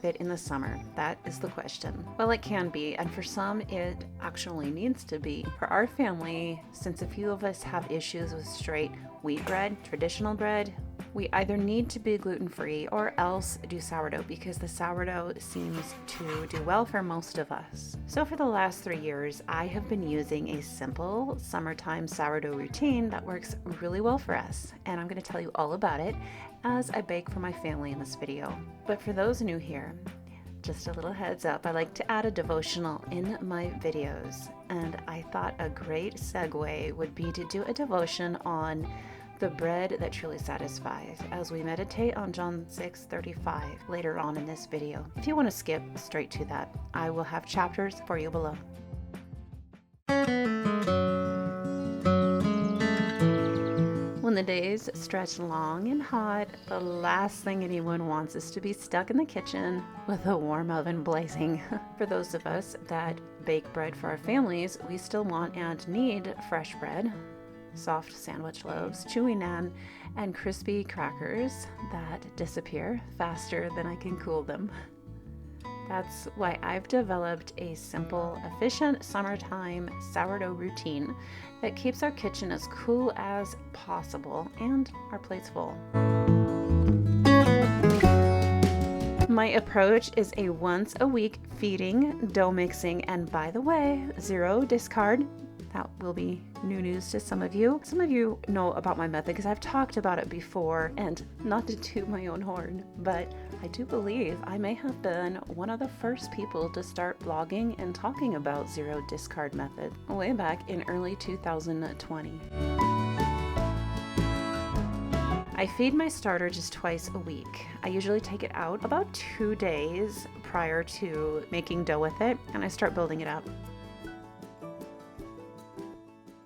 worth it in the summer? That is the question. Well, it can be, and for some, it actually needs to be. For our family, since a few of us have issues with straight wheat bread, traditional bread, we either need to be gluten-free or else do sourdough because the sourdough seems to do well for most of us. So for the last 3 years, I have been using a simple summertime sourdough routine that works really well for us, and I'm going to tell you all about it as I bake for my family in this video. But for those new here, just a little heads up, I like to add a devotional in my videos, and I thought a great segue would be to do a devotion on the bread that truly satisfies as we meditate on John 6:35 later on in this video. If you want to skip straight to that, I will have chapters for you below. When the days stretch long and hot, the last thing anyone wants is to be stuck in the kitchen with a warm oven blazing. For those of us that bake bread for our families, we still want and need fresh bread, soft sandwich loaves, chewy naan, and crispy crackers that disappear faster than I can cool them. That's why I've developed a simple, efficient summertime sourdough routine that keeps our kitchen as cool as possible and our plates full. My approach is a once a week feeding, dough mixing, and by the way, zero discard. That will be new news to some of you. Some of you know about my method because I've talked about it before, and not to toot my own horn, but I do believe I may have been one of the first people to start blogging and talking about zero discard method way back in early 2020. I feed my starter just twice a week. I usually take it out about 2 days prior to making dough with it, and I start building it up.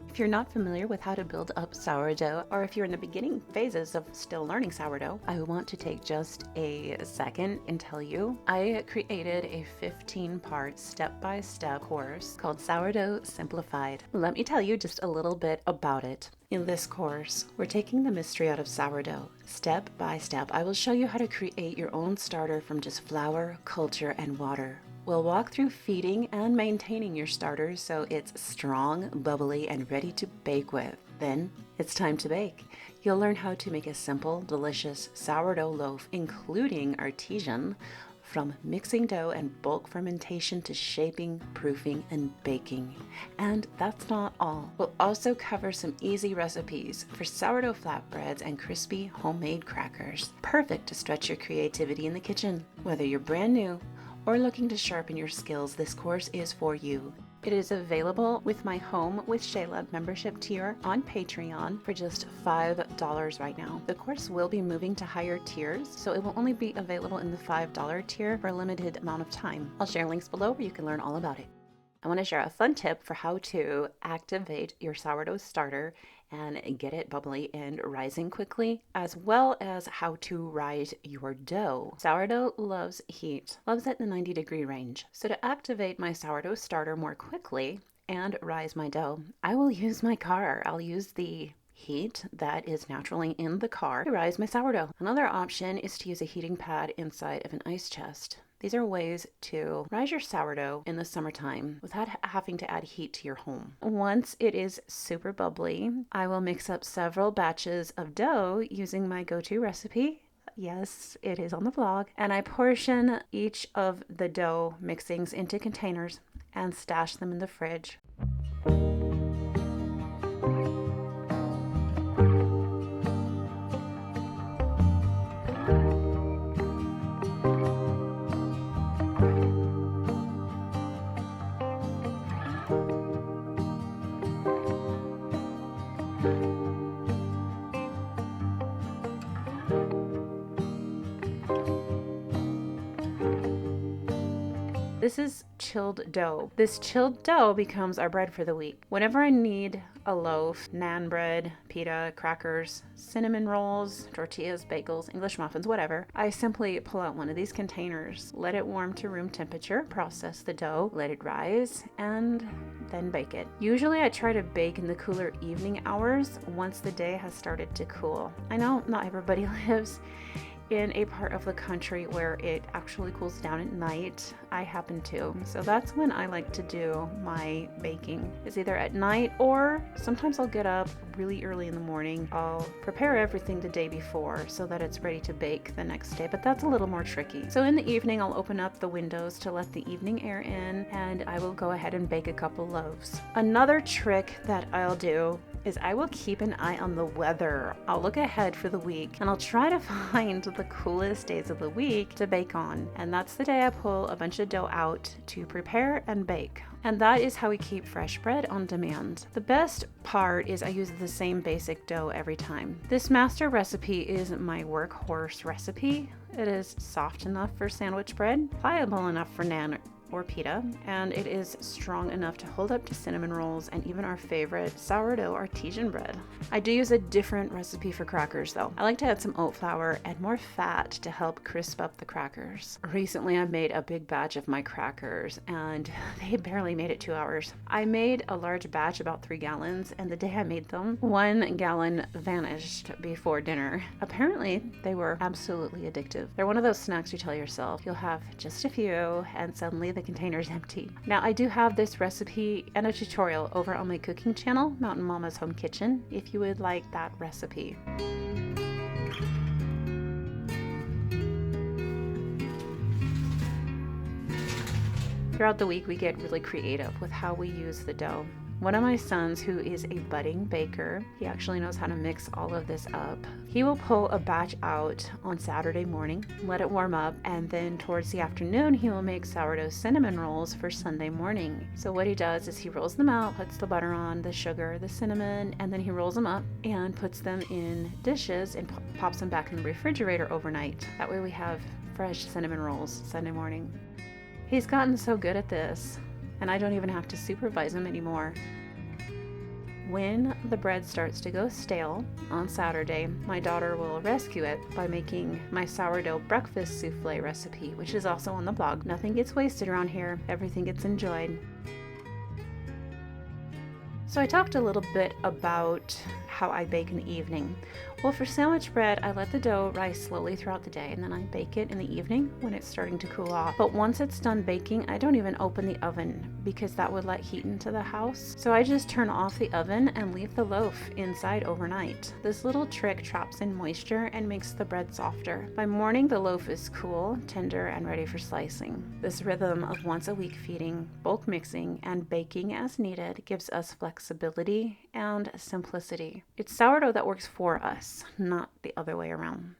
If you're not familiar with how to build up sourdough, or if you're in the beginning phases of still learning sourdough, I want to take just a second and tell you I created a 15-part step-by-step course called Sourdough Simplified. Let me tell you just a little bit about it. In this course, we're taking the mystery out of sourdough. Step by step, I will show you how to create your own starter from just flour, culture, and water. We'll walk through feeding and maintaining your starter so it's strong, bubbly, and ready to bake with. Then it's time to bake. You'll learn how to make a simple, delicious sourdough loaf, including artisan, from mixing dough and bulk fermentation to shaping, proofing, and baking. And that's not all. We'll also cover some easy recipes for sourdough flatbreads and crispy homemade crackers. Perfect to stretch your creativity in the kitchen. Whether you're brand new or looking to sharpen your skills, this course is for you. It is available with my Home with Shayla membership tier on Patreon for just $5 right now. The course will be moving to higher tiers, so it will only be available in the $5 tier for a limited amount of time. I'll share links below where you can learn all about it. I want to share a fun tip for how to activate your sourdough starter and get it bubbly and rising quickly, as well as how to rise your dough. Sourdough loves heat, loves it in the 90-degree range. So to activate my sourdough starter more quickly and rise my dough, I will use my car. I'll use the heat that is naturally in the car to rise my sourdough. Another option is to use a heating pad inside of an ice chest. These are ways to rise your sourdough in the summertime without having to add heat to your home. Once it is super bubbly, I will mix up several batches of dough using my go-to recipe. Yes, it is on the blog. And I portion each of the dough mixings into containers and stash them in the fridge. This is chilled dough. This chilled dough becomes our bread for the week. Whenever I need a loaf, naan bread, pita, crackers, cinnamon rolls, tortillas, bagels, English muffins, whatever, I simply pull out one of these containers, let it warm to room temperature, process the dough, let it rise, and then bake it. Usually I try to bake in the cooler evening hours once the day has started to cool. I know not everybody lives in a part of the country where it actually cools down at night. I happen to. So that's when I like to do my baking, is either at night, or sometimes I'll get up really early in the morning. I'll prepare everything the day before so that it's ready to bake the next day, but that's a little more tricky. So in the evening, I'll open up the windows to let the evening air in, and I will go ahead and bake a couple loaves. Another trick that I'll do is I will keep an eye on the weather. I'll look ahead for the week and I'll try to find the coolest days of the week to bake on. And that's the day I pull a bunch of dough out to prepare and bake. And that is how we keep fresh bread on demand. The best part is I use the same basic dough every time. This master recipe is my workhorse recipe. It is soft enough for sandwich bread, pliable enough for naan or pita, and it is strong enough to hold up to cinnamon rolls and even our favorite sourdough artesian bread. I do use a different recipe for crackers though. I like to add some oat flour and more fat to help crisp up the crackers. Recently I made a big batch of my crackers and they barely made it 2 hours. I made a large batch, about 3 gallons, and the day I made them, 1 gallon vanished before dinner. Apparently they were absolutely addictive. They're one of those snacks you tell yourself you'll have just a few and suddenly the container's empty. Now I do have this recipe and a tutorial over on my cooking channel, Mountain Mama's Home Kitchen, if you would like that recipe. Throughout the week we get really creative with how we use the dough. One of my sons, who is a budding baker, he actually knows how to mix all of this up. He will pull a batch out on Saturday morning, let it warm up, and then towards the afternoon he will make sourdough cinnamon rolls for Sunday morning. So what he does is he rolls them out, puts the butter on, the sugar, the cinnamon, and then he rolls them up and puts them in dishes and pops them back in the refrigerator overnight. That way we have fresh cinnamon rolls Sunday morning. He's gotten so good at this, and I don't even have to supervise him anymore. When the bread starts to go stale on Saturday, my daughter will rescue it by making my sourdough breakfast souffle recipe, which is also on the blog. Nothing gets wasted around here, everything gets enjoyed. So I talked a little bit about how I bake in the evening. Well, for sandwich bread, I let the dough rise slowly throughout the day, and then I bake it in the evening when it's starting to cool off. But once it's done baking, I don't even open the oven because that would let heat into the house. So I just turn off the oven and leave the loaf inside overnight. This little trick traps in moisture and makes the bread softer. By morning, the loaf is cool, tender, and ready for slicing. This rhythm of once a week feeding, bulk mixing, and baking as needed gives us flexibility and simplicity. It's sourdough that works for us, not the other way around.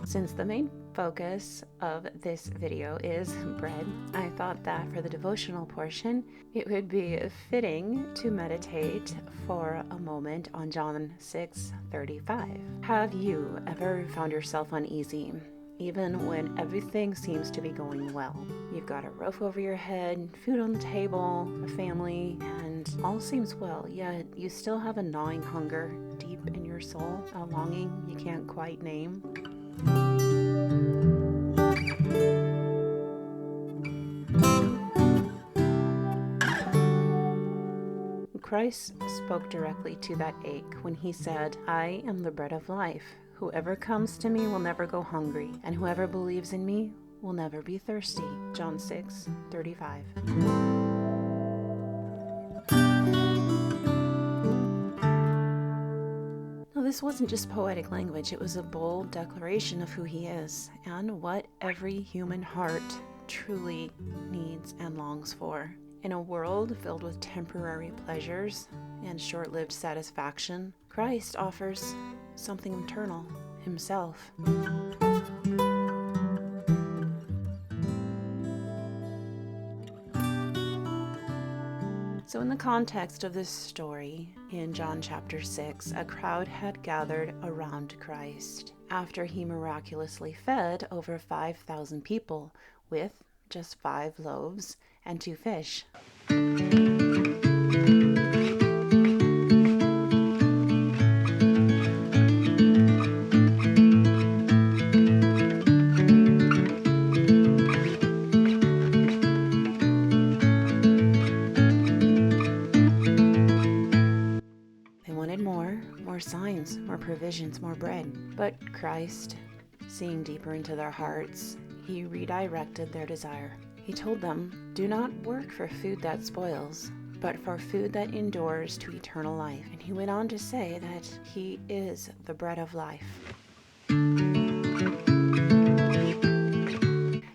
Since the main focus of this video is bread, I thought that for the devotional portion, it would be fitting to meditate for a moment on John 6:35. Have you ever found yourself uneasy, even when everything seems to be going well? You've got a roof over your head, food on the table, a family, and all seems well, yet you still have a gnawing hunger deep in your soul, a longing you can't quite name. Christ spoke directly to that ache when he said, "I am the bread of life. Whoever comes to me will never go hungry, and whoever believes in me will never be thirsty." John 6:35. Now, this wasn't just poetic language, it was a bold declaration of who he is and what every human heart truly needs and longs for. In a world filled with temporary pleasures and short-lived satisfaction, Christ offers something eternal, himself. So in the context of this story, in John chapter 6, a crowd had gathered around Christ after he miraculously fed over 5,000 people with just 5 loaves and 2 fish. signs, more provisions, more bread. But Christ, seeing deeper into their hearts, he redirected their desire. He told them, "Do not work for food that spoils, but for food that endures to eternal life." And he went on to say that he is the bread of life.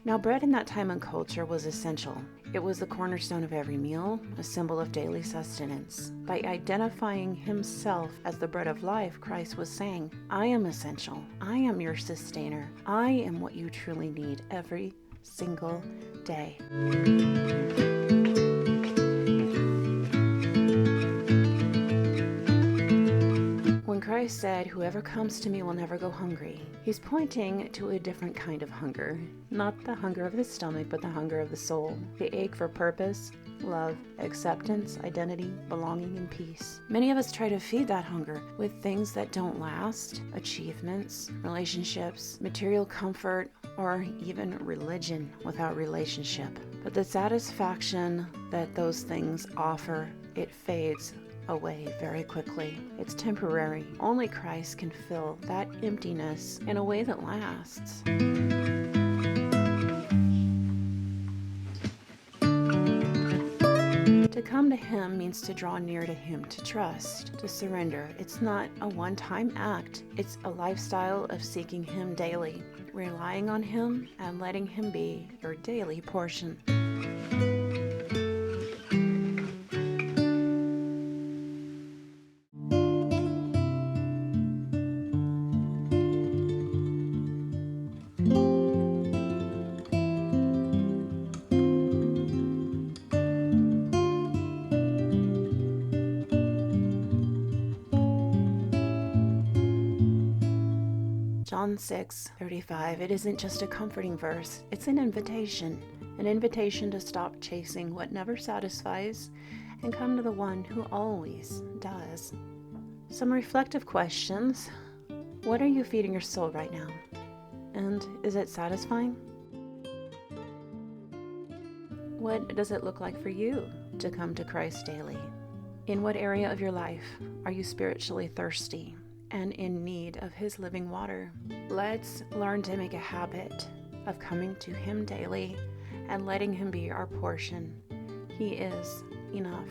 Now, bread in that time and culture was essential. It was the cornerstone of every meal, a symbol of daily sustenance. By identifying himself as the bread of life, Christ was saying, "I am essential. I am your sustainer. I am what you truly need every single day." When Christ said, "Whoever comes to me will never go hungry," he's pointing to a different kind of hunger. Not the hunger of the stomach, but the hunger of the soul. The ache for purpose, love, acceptance, identity, belonging, and peace. Many of us try to feed that hunger with things that don't last, achievements, relationships, material comfort, or even religion without relationship. But the satisfaction that those things offer, it fades away very quickly. It's temporary. Only Christ can fill that emptiness in a way that lasts. To come to him means to draw near to him, to trust, to surrender. It's not a one-time act. It's a lifestyle of seeking him daily, relying on him and letting him be your daily portion. John 6:35, it isn't just a comforting verse, it's an invitation to stop chasing what never satisfies and come to the one who always does. Some reflective questions. What are you feeding your soul right now? And is it satisfying? What does it look like for you to come to Christ daily? In what area of your life are you spiritually thirsty and in need of his living water? Let's learn to make a habit of coming to him daily and letting him be our portion. He is enough.